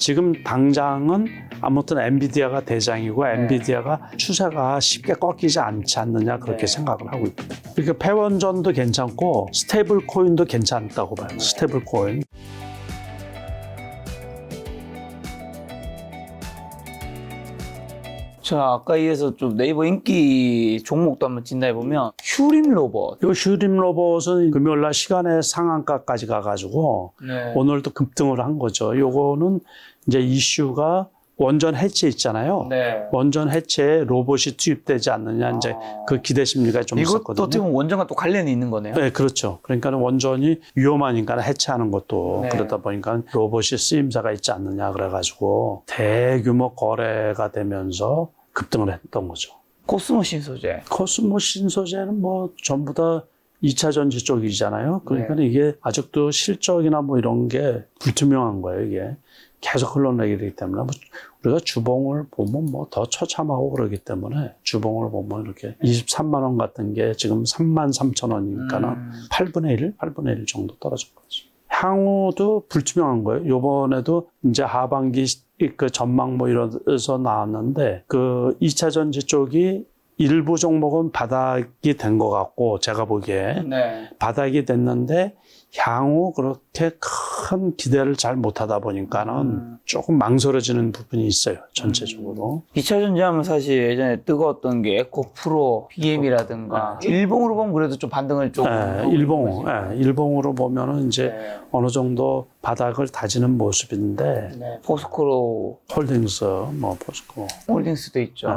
지금 당장은 아무튼 엔비디아가 대장이고 엔비디아가 추세가 쉽게 꺾이지 않지 않느냐 그렇게 생각을 하고 있거든요. 그러니까 패원전도 괜찮고 스테이블 코인도 괜찮다고 봐요. 스테이블 코인. 자, 아까 이어서 좀 네이버 인기 종목도 한번 진단해보면 휴림 로봇. 요 슈림 로봇은 금요일날 시간의 상한가까지 가가지고 네. 오늘도 급등을 한 거죠. 요거는 이제 이슈가 원전 해체 있잖아요. 네. 원전 해체에 로봇이 투입되지 않느냐 이제 그 기대 심리가 좀 이것도 있었거든요. 어떻게 보면 원전과 또 관련이 있는 거네요. 네, 그렇죠. 그러니까 원전이 위험하니까 해체하는 것도 네. 그러다 보니까 로봇이 쓰임새가 있지 않느냐 그래가지고 대규모 거래가 되면서 급등을 했던 거죠. 코스모 신소재. 코스모 신소재는 뭐 전부 다 2차 전지 쪽이잖아요. 그러니까 네. 이게 아직도 실적이나 뭐 이런 게 불투명한 거예요, 이게. 계속 흘러내리기 되기 때문에 뭐 우리가 주봉을 보면 뭐 더 처참하고 그러기 때문에 주봉을 보면 이렇게 23만 원 같은 게 지금 33,000원이니까는 8분의 1 정도 떨어진 거죠. 향후도 불투명한 거예요. 요번에도 이제 하반기 그 전망 뭐 이래서 나왔는데 그 2차 전지 쪽이 일부 종목은 바닥이 된 것 같고 제가 보기에 네. 바닥이 됐는데 향후 그렇게 큰 기대를 잘 못하다 보니까는 조금 망설여지는 부분이 있어요. 전체적으로. 2차 전지하면 사실 예전에 뜨거웠던 게 에코프로, BM이라든가 일봉으로 보면 그래도 좀 반등을 좀 일봉으로 보면은 이제 어느 정도 바닥을 다지는 모습인데 포스코로 홀딩스 뭐 포스코 홀딩스도 있죠.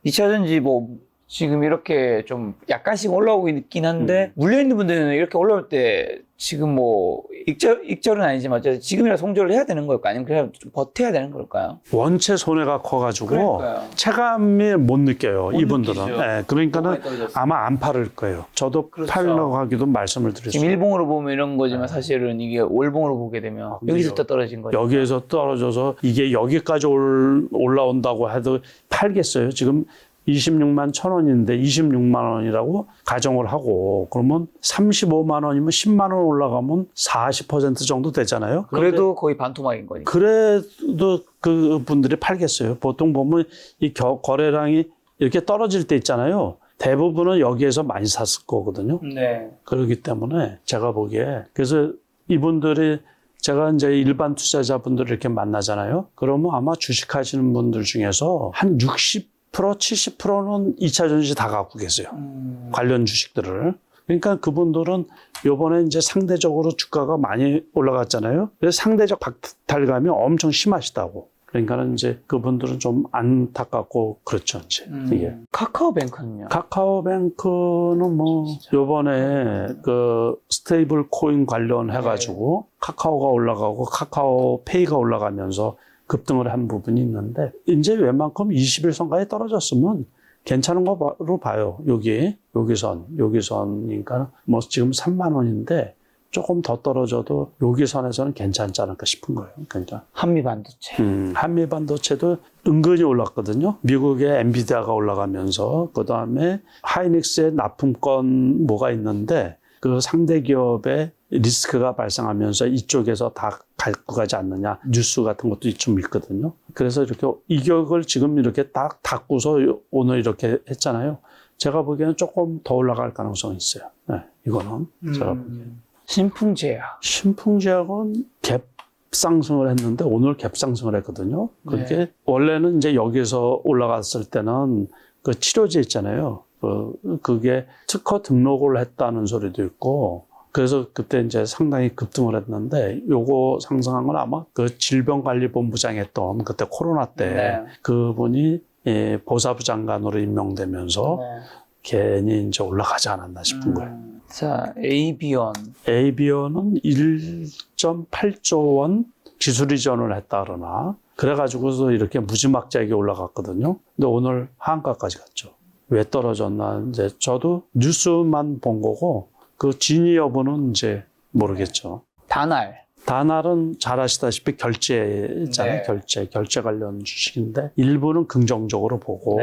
2차 전지 뭐 지금 이렇게 좀 약간씩 올라오고 있긴 한데 물려있는 분들은 이렇게 올라올 때 지금 뭐 익절은 아니지만 어쨌든 지금이라 송절을 해야 되는 걸까요? 아니면 그냥 좀 버텨야 되는 걸까요? 원체 손해가 커가지고 그러니까요. 체감이 못 느껴요. 못 이분들은. 느끼죠. 네, 그러니까는 너무 많이 떨어졌어요. 아마 안 팔을 거예요. 저도 그렇죠. 팔려고 하기도 말씀을 드렸어요. 지금 일봉으로 보면 이런 거지만 사실은 이게 월봉으로 보게 되면 여기서 또 떨어진 거죠. 여기에서 떨어져서 이게 여기까지 올라온다고 해도 팔겠어요. 지금 26만 1,000원인데 26만 원이라고 가정을 하고 그러면 35만 원이면 10만 원 올라가면 40% 정도 되잖아요. 그래도 거의 반토막인 거니까. 그래도 그 분들이 팔겠어요. 보통 보면 이 거래량이 이렇게 떨어질 때 있잖아요. 대부분은 여기에서 많이 샀을 거거든요. 네. 그렇기 때문에 제가 보기에 그래서 이분들이 제가 이제 일반 투자자분들을 이렇게 만나잖아요. 그러면 아마 주식하시는 분들 중에서 한 60% 70%는 2차 전지 다 갖고 계세요. 관련 주식들을. 그러니까 그분들은 요번에 이제 상대적으로 주가가 많이 올라갔잖아요. 그래서 상대적 박탈감이 엄청 심하시다고. 그러니까는 이제 그분들은 좀 안타깝고 그렇죠, 이제. 이게. 카카오뱅크는요? 카카오뱅크는 뭐 요번에 그 스테이블 코인 관련해가지고 카카오가 올라가고 카카오페이가 올라가면서 급등을 한 부분이 있는데 이제 웬만큼 20일선까지 떨어졌으면 괜찮은 거로 봐요. 여기선이니까 뭐 지금 3만 원인데 조금 더 떨어져도 여기선에서는 괜찮지 않을까 싶은 거예요. 그러니까 한미반도체. 한미반도체도 은근히 올랐거든요. 미국의 엔비디아가 올라가면서 그다음에 하이닉스의 납품권 뭐가 있는데 그 상대 기업의 리스크가 발생하면서 이쪽에서 다 갖고 가지 않느냐 뉴스 같은 것도 좀 있거든요. 그래서 이렇게 이격을 지금 이렇게 딱 닫고서 오늘 이렇게 했잖아요. 제가 보기에는 조금 더 올라갈 가능성이 있어요. 네, 이거는 제가 보기에는. 신풍제약은 갭 상승을 했는데 오늘 갭 상승을 했거든요. 그게 원래는 이제 여기서 올라갔을 때는 그 치료제 있잖아요. 그게 특허 등록을 했다는 소리도 있고 그래서 그때 이제 상당히 급등을 했는데 요거 상승한 건 아마 그 질병관리본부장 했던 그때 코로나 때 그분이 보사부 장관으로 임명되면서 괜히 이제 올라가지 않았나 싶은 거예요. 자, 에이비언은 1.8조 원 기술 이전을 했다 그러나 그래가지고서 이렇게 무지막지하게 올라갔거든요. 근데 오늘 하한가까지 갔죠. 왜 떨어졌나 이제 저도 뉴스만 본 거고 그 진위 여부는 이제 모르겠죠. 다날은 잘 아시다시피 결제잖아요. 결제 관련 주식인데 일부는 긍정적으로 보고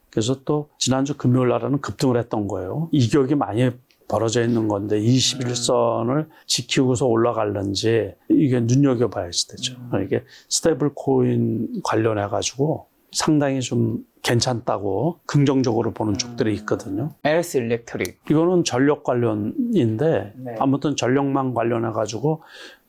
그래서 또 지난주 금요일 날은 급등을 했던 거예요. 이격이 많이 벌어져 있는 건데 21선을 지키고서 올라갈는지 이게 눈여겨봐야지 되죠. 이게 스테이블 코인 관련해 가지고 상당히 좀 괜찮다고 긍정적으로 보는 쪽들이 있거든요. LS 일렉트릭. 이거는 전력 관련인데 네. 아무튼 전력망 관련해 가지고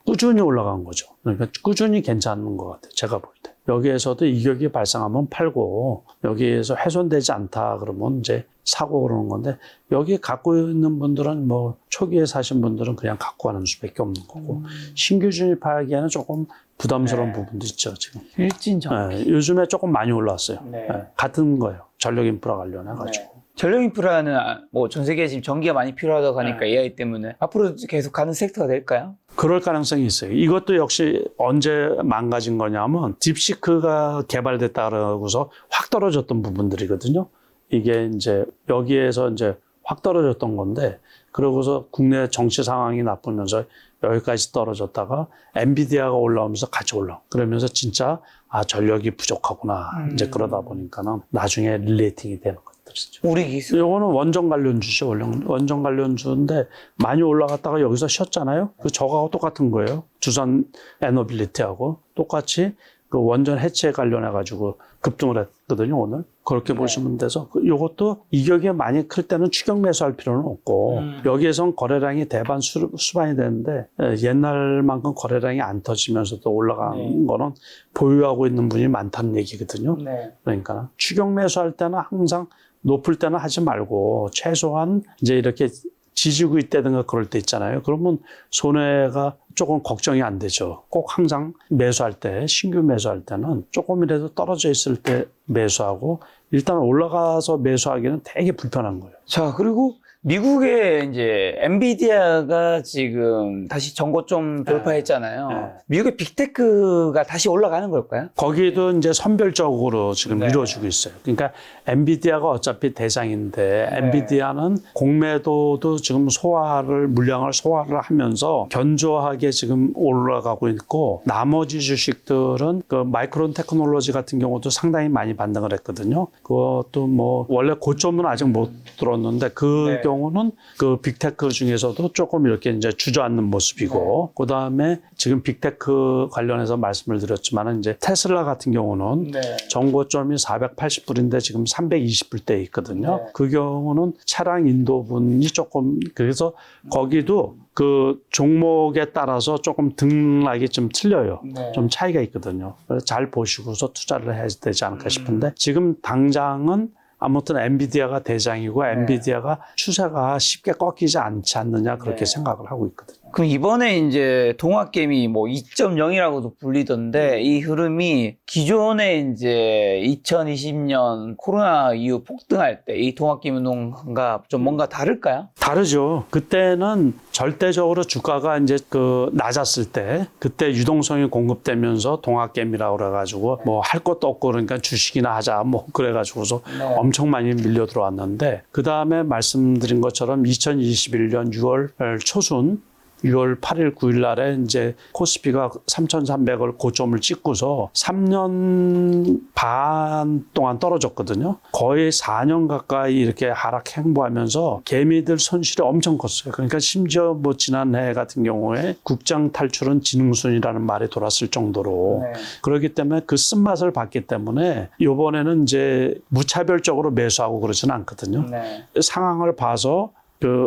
꾸준히 올라간 거죠. 그러니까 꾸준히 괜찮은 것 같아요. 제가 볼 때. 여기에서도 이격이 발생하면 팔고 여기에서 훼손되지 않다 그러면 이제 사고 그러는 건데 여기 갖고 있는 분들은 뭐 초기에 사신 분들은 그냥 갖고 가는 수밖에 없는 거고 신규 진입하기에는 조금 부담스러운 네. 부분도 있죠 지금. 일진전. 네, 요즘에 조금 많이 올랐어요. 네. 네, 같은 거예요. 전력 인프라 관련해 가지고. 전력 인프라는 뭐 전 세계에 지금 전기가 많이 필요하다고 하니까 AI 때문에 앞으로 계속 가는 섹터가 될까요? 그럴 가능성이 있어요. 이것도 역시 언제 망가진 거냐면 딥시크가 개발됐다 그러고서 확 떨어졌던 부분들이거든요. 이게 이제 여기에서 이제 확 떨어졌던 건데 그러고서 국내 정치 상황이 나쁘면서 여기까지 떨어졌다가 엔비디아가 올라오면서 같이 올라오. 그러면서 진짜 전력이 부족하구나. 이제 그러다 보니까는 나중에 릴레이팅이 되는 것들이죠. 우리 기술. 요거는 원전 관련주죠. 원전 관련주인데 많이 올라갔다가 여기서 쉬었잖아요. 그 저거하고 똑같은 거예요. 두산 에너빌리티하고 똑같이 그 원전 해체 관련해 가지고 급등을 했거든요, 오늘. 그렇게 보시면 돼서 요것도 이격이 많이 클 때는 추격 매수할 필요는 없고 여기에선 거래량이 대반 수반이 되는데 옛날만큼 거래량이 안 터지면서도 올라간 거는 보유하고 있는 분이 많다는 얘기거든요. 그러니까 추격 매수할 때는 항상 높을 때는 하지 말고 최소한 이제 이렇게 지지고 있다든가 그럴 때 있잖아요. 그러면 손해가 조금 걱정이 안 되죠. 꼭 항상 매수할 때, 신규 매수할 때는 조금이라도 떨어져 있을 때 매수하고 일단 올라가서 매수하기는 되게 불편한 거예요. 자, 그리고 미국의 이제 엔비디아가 지금 다시 전고점 돌파했잖아요. 네. 미국의 빅테크가 다시 올라가는 걸까요? 거기도 이제 선별적으로 지금 네. 이루어지고 있어요. 그러니까 엔비디아가 어차피 대장인데 엔비디아는 공매도도 지금 물량을 소화를 하면서 견조하게 지금 올라가고 있고 나머지 주식들은 그 마이크론 테크놀로지 같은 경우도 상당히 많이 반등을 했거든요. 그것도 뭐 원래 고점은 아직 못 들었는데 그 경우는 그 빅테크 중에서도 조금 이렇게 이제 주저앉는 모습이고 그다음에 지금 빅테크 관련해서 말씀을 드렸지만은 이제 테슬라 같은 경우는 정고점이 480불인데 지금 320불대에 있거든요. 그 경우는 차량 인도분이 조금 그래서 거기도 그 종목에 따라서 조금 등락이 좀 틀려요. 좀 차이가 있거든요. 그래서 잘 보시고서 투자를 해야 되지 않을까 싶은데 지금 당장은 아무튼 엔비디아가 대장이고 엔비디아가 추세가 쉽게 꺾이지 않지 않느냐 그렇게 생각을 하고 있거든요. 그럼 이번에 이제 동학개미 뭐 2.0이라고도 불리던데 이 흐름이 기존에 이제 2020년 코로나 이후 폭등할 때 이 동학개미 운동과 좀 뭔가 다를까요? 다르죠. 그때는 절대적으로 주가가 이제 그 낮았을 때 그때 유동성이 공급되면서 동학개미라고 그래가지고 뭐 할 것도 없고 그러니까 주식이나 하자 뭐 그래가지고서 엄청 많이 밀려 들어왔는데 그 다음에 말씀드린 것처럼 2021년 6월 초순 6월 8일, 9일 날에 이제 코스피가 3,300을 고점을 찍고서 3년 반 동안 떨어졌거든요. 거의 4년 가까이 이렇게 하락 행보하면서 개미들 손실이 엄청 컸어요. 그러니까 심지어 뭐 지난해 같은 경우에 국장 탈출은 지능순이라는 말이 돌았을 정도로 그렇기 때문에 그 쓴맛을 봤기 때문에 이번에는 이제 무차별적으로 매수하고 그러지는 않거든요. 상황을 봐서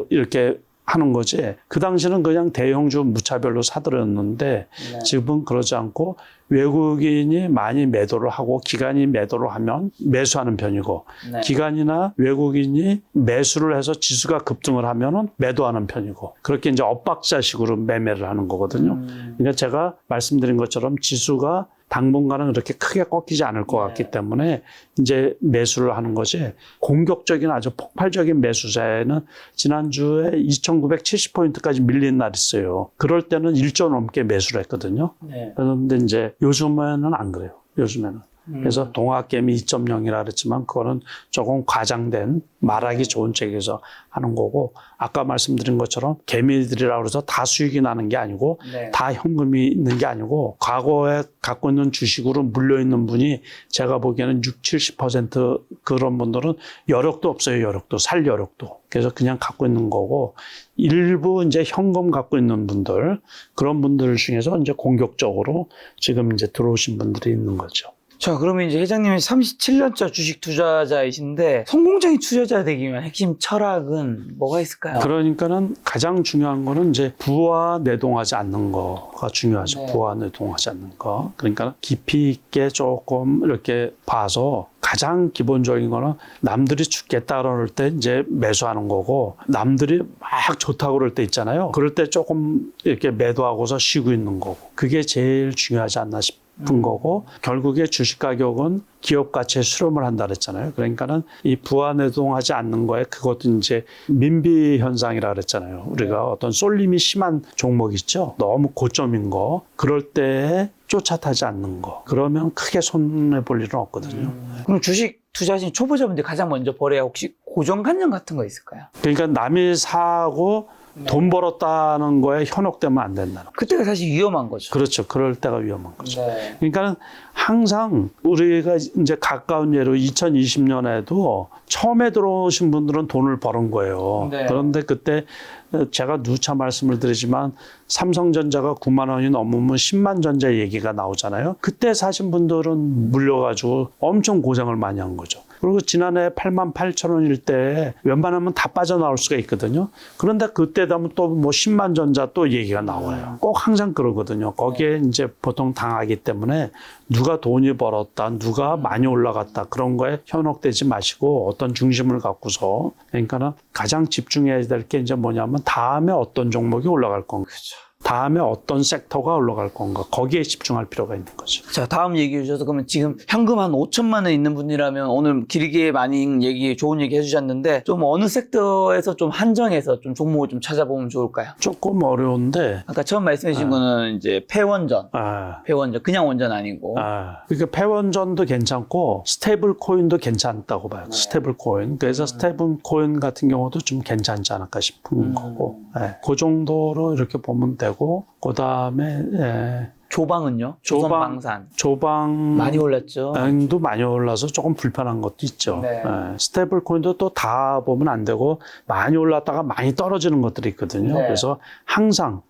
이렇게 하는 거지. 그 당시는 그냥 대형주 무차별로 사들였는데 지금은 그러지 않고 외국인이 많이 매도를 하고 기관이 매도를 하면 매수하는 편이고 기관이나 외국인이 매수를 해서 지수가 급등을 하면은 매도하는 편이고 그렇게 이제 엇박자식으로 매매를 하는 거거든요. 그러니까 제가 말씀드린 것처럼 지수가 당분간은 그렇게 크게 꺾이지 않을 것 같기 때문에 이제 매수를 하는 것이 공격적인 아주 폭발적인 매수세는 지난주에 2,970포인트까지 밀린 날 있어요. 그럴 때는 1조 넘게 매수를 했거든요. 그런데 이제 요즘에는 안 그래요. 요즘에는. 그래서 동학개미 2.0이라 그랬지만 그거는 조금 과장된 말하기 좋은 책에서 하는 거고 아까 말씀드린 것처럼 개미들이라고 해서 다 수익이 나는 게 아니고 네. 다 현금이 있는 게 아니고 과거에 갖고 있는 주식으로 물려있는 분이 제가 보기에는 60-70% 그런 분들은 여력도 없어요. 여력도 살 여력도. 그래서 그냥 갖고 있는 거고 일부 이제 현금 갖고 있는 분들 그런 분들 중에서 이제 공격적으로 지금 이제 들어오신 분들이 있는 거죠. 자, 그러면 이제 회장님이 37년차 주식 투자자이신데 성공적인 투자자 되기 위한 핵심 철학은 뭐가 있을까요? 그러니까는 가장 중요한 거는 이제 부와 내동하지 않는 거가 중요하죠. 네. 부와 내동하지 않는 거. 그러니까 깊이 있게 조금 이렇게 봐서 가장 기본적인 거는 남들이 죽겠다 그럴 때 이제 매수하는 거고 남들이 막 좋다고 그럴 때 있잖아요. 그럴 때 조금 이렇게 매도하고서 쉬고 있는 거고 그게 제일 중요하지 않나 싶은 거고 결국에 주식 가격은 기업 가치에 수렴을 한다 그랬잖아요. 그러니까는 이 부와 내동하지 않는 거에 그것도 이제 민비 현상이라 그랬잖아요. 우리가 어떤 쏠림이 심한 종목 있죠. 너무 고점인 거. 그럴 때 쫓아타지 않는 거. 그러면 크게 손해 볼 일은 없거든요. 그럼 주식 투자하신 초보자분들 가장 먼저 버려야 혹시 고정관념 같은 거 있을까요? 그러니까 남이 사고 돈 벌었다는 거에 현혹되면 안 된다는 거. 그때가 사실 위험한 거죠. 그렇죠. 그럴 때가 위험한 거죠. 네. 그러니까 항상 우리가 이제 가까운 예로 2020년에도 처음에 들어오신 분들은 돈을 버는 거예요. 네. 그런데 그때 제가 누차 말씀을 드리지만 삼성전자가 9만 원이 넘으면 10만 전자 얘기가 나오잖아요. 그때 사신 분들은 물려가지고 엄청 고생을 많이 한 거죠. 그리고 지난해 8만 8천 원일 때 웬만하면 다 빠져나올 수가 있거든요. 그런데 그때 되면 또 뭐 10만 전자 또 얘기가 나와요. 꼭 항상 그러거든요. 거기에 이제 보통 당하기 때문에 누가 돈이 벌었다, 누가 많이 올라갔다 그런 거에 현혹되지 마시고 어떤 중심을 갖고서 그러니까는 가장 집중해야 될 게 이제 뭐냐면 다음에 어떤 종목이 올라갈 건가. 그렇죠. 다음에 어떤 섹터가 올라갈 건가. 거기에 집중할 필요가 있는 거죠. 자, 다음 얘기해 주셔서 그러면 지금 현금 한 5천만 원 있는 분이라면 오늘 길게 많이 좋은 얘기 해주셨는데 좀 어느 섹터에서 좀 한정해서 좀 종목을 좀 찾아보면 좋을까요? 조금 어려운데 아까 처음 말씀해 주신 거는 이제 폐원전. 폐원전. 그냥 원전 아니고. 그러니까 폐원전도 괜찮고 스테이블 코인도 괜찮다고 봐요. 스테이블 코인. 그래서 스테이블 코인 같은 경우도 좀 괜찮지 않을까 싶은 거고. 그 정도로 이렇게 보면 되고 그다음에 조방은요? 조선방산. 조방 많이 올랐죠. 도 많이 올라서 조금 불편한 것도 있죠. 네. 스테이블 코인도 또 다 보면 안 되고 많이 올랐다가 많이 떨어지는 것들이 있거든요. 네. 그래서 항상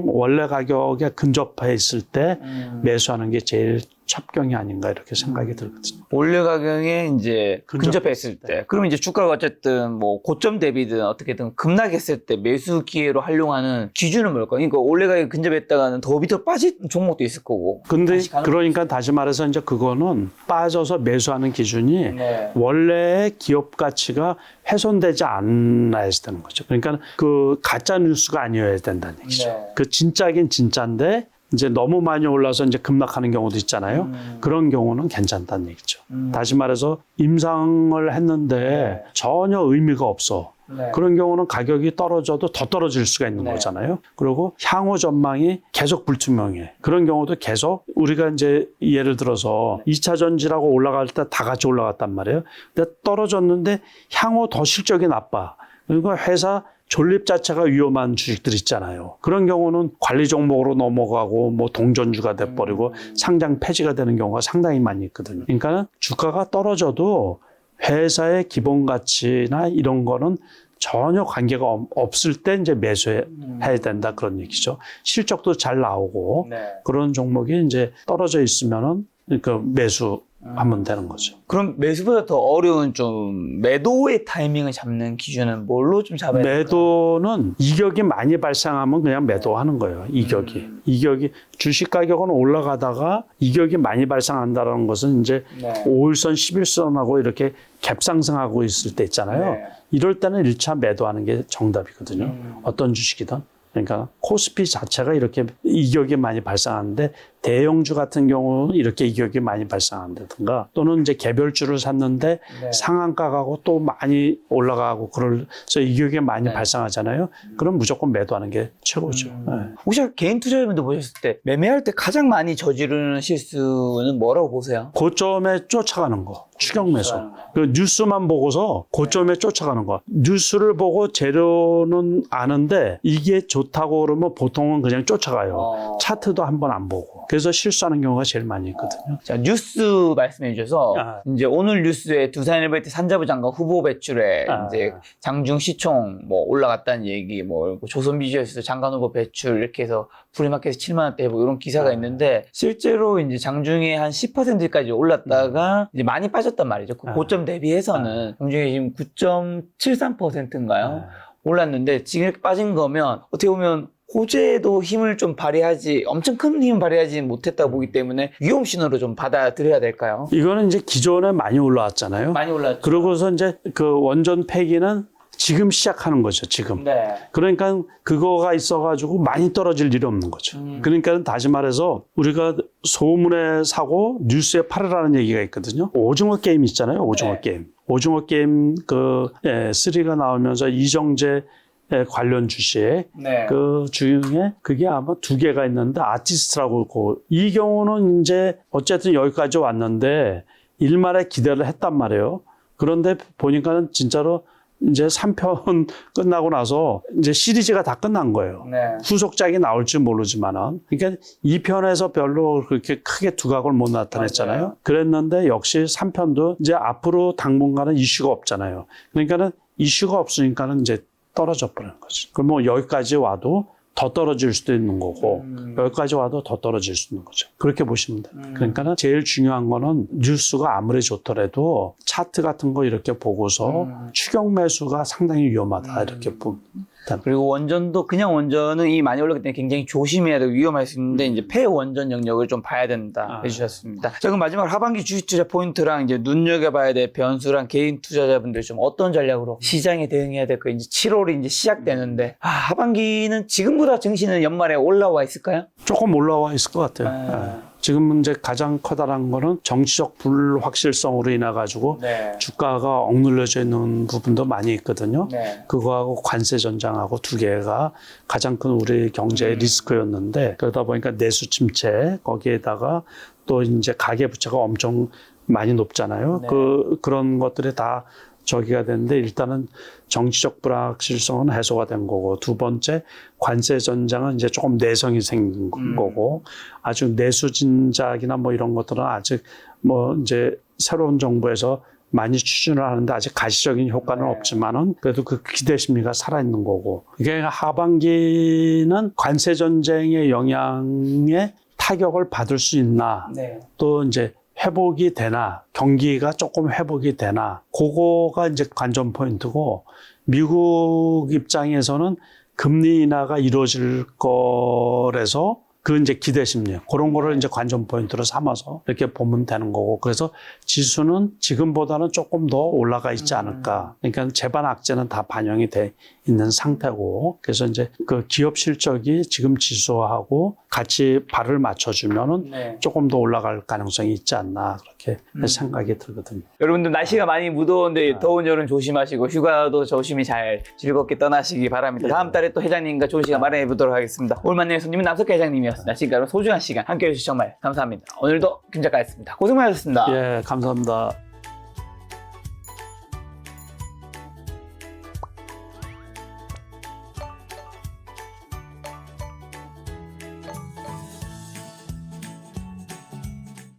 원래 가격에 근접해 있을 때 매수하는 게 제일 첩경이 아닌가 이렇게 생각이 들거든요. 원래 가격에 이제 근접했을 근접했을 때. 그러면 이제 주가가 어쨌든 뭐 고점 대비든 어떻게든 급락했을 때 매수 기회로 활용하는 기준은 뭘까요? 그러니까 원래 가격에 근접했다가는 더 밑으로 빠진 종목도 있을 거고. 근데 다시 가는 그러니까 다시 말해서 이제 그거는 빠져서 매수하는 기준이 네. 원래의 기업 가치가 훼손되지 않아야 되는 거죠. 그러니까 그 가짜 뉴스가 아니어야 된다는 얘기죠. 네. 그 진짜긴 진짜인데 이제 너무 많이 올라서 이제 급락하는 경우도 있잖아요. 그런 경우는 괜찮다는 얘기죠. 다시 말해서 임상을 했는데 네. 전혀 의미가 없어. 네. 그런 경우는 가격이 떨어져도 더 떨어질 수가 있는 네. 거잖아요. 그리고 향후 전망이 계속 불투명해. 그런 경우도 계속 우리가 이제 예를 들어서 2차 전지라고 올라갈 때 다 같이 올라갔단 말이에요. 근데 떨어졌는데 향후 더 실적이 나빠. 그리고 회사 존립 자체가 위험한 주식들 있잖아요. 그런 경우는 관리 종목으로 넘어가고 뭐 동전주가 돼버리고 상장 폐지가 되는 경우가 상당히 많이 있거든요. 그러니까 주가가 떨어져도 회사의 기본 가치나 이런 거는 전혀 관계가 없을 때 이제 매수해야 된다 그런 얘기죠. 실적도 잘 나오고 네. 그런 종목이 이제 떨어져 있으면은 그 매수하면 되는 거죠. 그럼 매수보다 더 어려운 좀 매도의 타이밍을 잡는 기준은 뭘로 좀 잡아야 될까요? 매도는 이격이 많이 발생하면 그냥 매도하는 거예요. 이격이 주식 가격은 올라가다가 이격이 많이 발생한다는 것은 이제 네. 5일선, 11선하고 이렇게 갭 상승하고 있을 때 있잖아요. 네. 이럴 때는 1차 매도하는 게 정답이거든요. 어떤 주식이든. 그러니까 코스피 자체가 이렇게 이격이 많이 발생하는데 대형주 같은 경우는 이렇게 이격이 많이 발생한다든가 또는 이제 개별주를 샀는데 네. 상한가 가고 또 많이 올라가고 그래서 이격이 많이 네. 발생하잖아요. 그럼 무조건 매도하는 게 최고죠. 네. 혹시 개인 투자자분들 보셨을 때 매매할 때 가장 많이 저지르는 실수는 뭐라고 보세요? 고점에 쫓아가는 거, 추격 매수. 그 뉴스만 보고서 고점에 쫓아가는 거. 뉴스를 보고 재료는 아는데 이게 좋다고 그러면 보통은 그냥 쫓아가요. 차트도 한번 안 보고. 그래서 실수하는 경우가 제일 많이 있거든요. 자, 뉴스 말씀해 주셔서 이제 오늘 뉴스에 두산일베트 산자부 장관 후보 배출에 이제 장중 시총 뭐 올라갔다는 얘기, 뭐 조선비주얼스 장관 후보 배출 이렇게 해서 프리마켓에서 7만 원대 해보고 이런 기사가 있는데 실제로 이제 장중에 한 10%까지 올랐다가 이제 많이 빠졌단 말이죠. 그 고점 대비해서는 장중에 지금 9.73%인가요? 올랐는데 지금 이렇게 빠진 거면 어떻게 보면 호재에도 힘을 좀 발휘하지 엄청 큰 힘을 발휘하지 못했다고 보기 때문에 위험 신호로 좀 받아들여야 될까요? 이거는 이제 기존에 많이 올라왔잖아요. 많이 올랐죠. 그러고서 이제 그 원전 폐기는 지금 시작하는 거죠, 지금. 네. 그러니까 그거가 있어가지고 많이 떨어질 일이 없는 거죠. 그러니까 다시 말해서 우리가 소문에 사고 뉴스에 팔으라는 얘기가 있거든요. 오징어 게임 있잖아요, 오징어 네. 게임. 오징어 게임 그 3가 나오면서 이정재 관련 주식 네. 그 중에 그게 아마 2개가 있는데 아티스트라고 이 경우는 이제 어쨌든 여기까지 왔는데 일말에 기대를 했단 말이에요. 그런데 보니까는 진짜로 이제 3편 끝나고 나서 이제 시리즈가 다 끝난 거예요. 네. 후속작이 나올지 모르지만은. 그러니까 2편에서 별로 그렇게 크게 두각을 못 나타냈잖아요. 맞아요. 그랬는데 역시 3편도 이제 앞으로 당분간은 이슈가 없잖아요. 그러니까는 이슈가 없으니까는 이제 떨어져 버리는 거죠. 그럼 뭐 여기까지 와도 더 떨어질 수도 있는 거고 여기까지 와도 더 떨어질 수 있는 거죠. 그렇게 보시면 돼요. 그러니까는 제일 중요한 거는 뉴스가 아무리 좋더라도 차트 같은 거 이렇게 보고서 추격 매수가 상당히 위험하다 이렇게 보면. 그리고 원전도 그냥 원전은 이미 많이 올랐기 때문에 굉장히 조심해야 되고 위험할 수 있는데 이제 폐원전 영역을 좀 봐야 된다 해주셨습니다. 자, 그럼 마지막으로 하반기 주식 투자 포인트랑 이제 눈여겨봐야 될 변수랑 개인 투자자분들 좀 어떤 전략으로 시장에 대응해야 될까? 이제 7월이 이제 시작되는데 하반기는 지금보다 증시는 연말에 올라와 있을까요? 조금 올라와 있을 것 같아요. 지금 이제 가장 커다란 거는 정치적 불확실성으로 인해 가지고 주가가 억눌려져 있는 부분도 많이 있거든요. 그거하고 관세 전장하고 2개가 가장 큰 우리 경제의 리스크였는데 그러다 보니까 내수 침체 거기에다가 또 이제 가계 부채가 엄청 많이 높잖아요. 그런 것들이 다 저기가 되는데 일단은 정치적 불확실성은 해소가 된 거고 두 번째 관세 전장은 이제 조금 내성이 생긴 거고 아주 내수 진작이나 뭐 이런 것들은 아직 뭐 이제 새로운 정부에서 많이 추진을 하는데 아직 가시적인 효과는 없지만은 그래도 그 기대 심리가 살아있는 거고 이게 하반기는 관세 전쟁의 영향에 타격을 받을 수 있나 또 이제 회복이 되나 경기가 조금 회복이 되나 그거가 이제 관전 포인트고 미국 입장에서는 금리 인하가 이루어질 거라서 그 이제 기대 심리 그런 거를 이제 관전 포인트로 삼아서 이렇게 보면 되는 거고 그래서 지수는 지금보다는 조금 더 올라가 있지 않을까. 그러니까 재반 악재는 다 반영이 돼 있는 상태고 그래서 이제 그 기업 실적이 지금 지수하고 같이 발을 맞춰주면은 조금 더 올라갈 가능성이 있지 않나 그렇게 생각이 들거든요. 여러분들 날씨가 많이 무더운데 더운 여름 조심하시고 휴가도 조심히 잘 즐겁게 떠나시기 바랍니다. 다음 달에 또 회장님과 좋은 시간 마련해 보도록 하겠습니다. 오늘 만난 손님은 남석희 회장님이었습니다. 지금까지 소중한 시간 함께해 주셔서 정말 감사합니다. 오늘도 김 작가였습니다. 고생 많으셨습니다. 예, 감사합니다.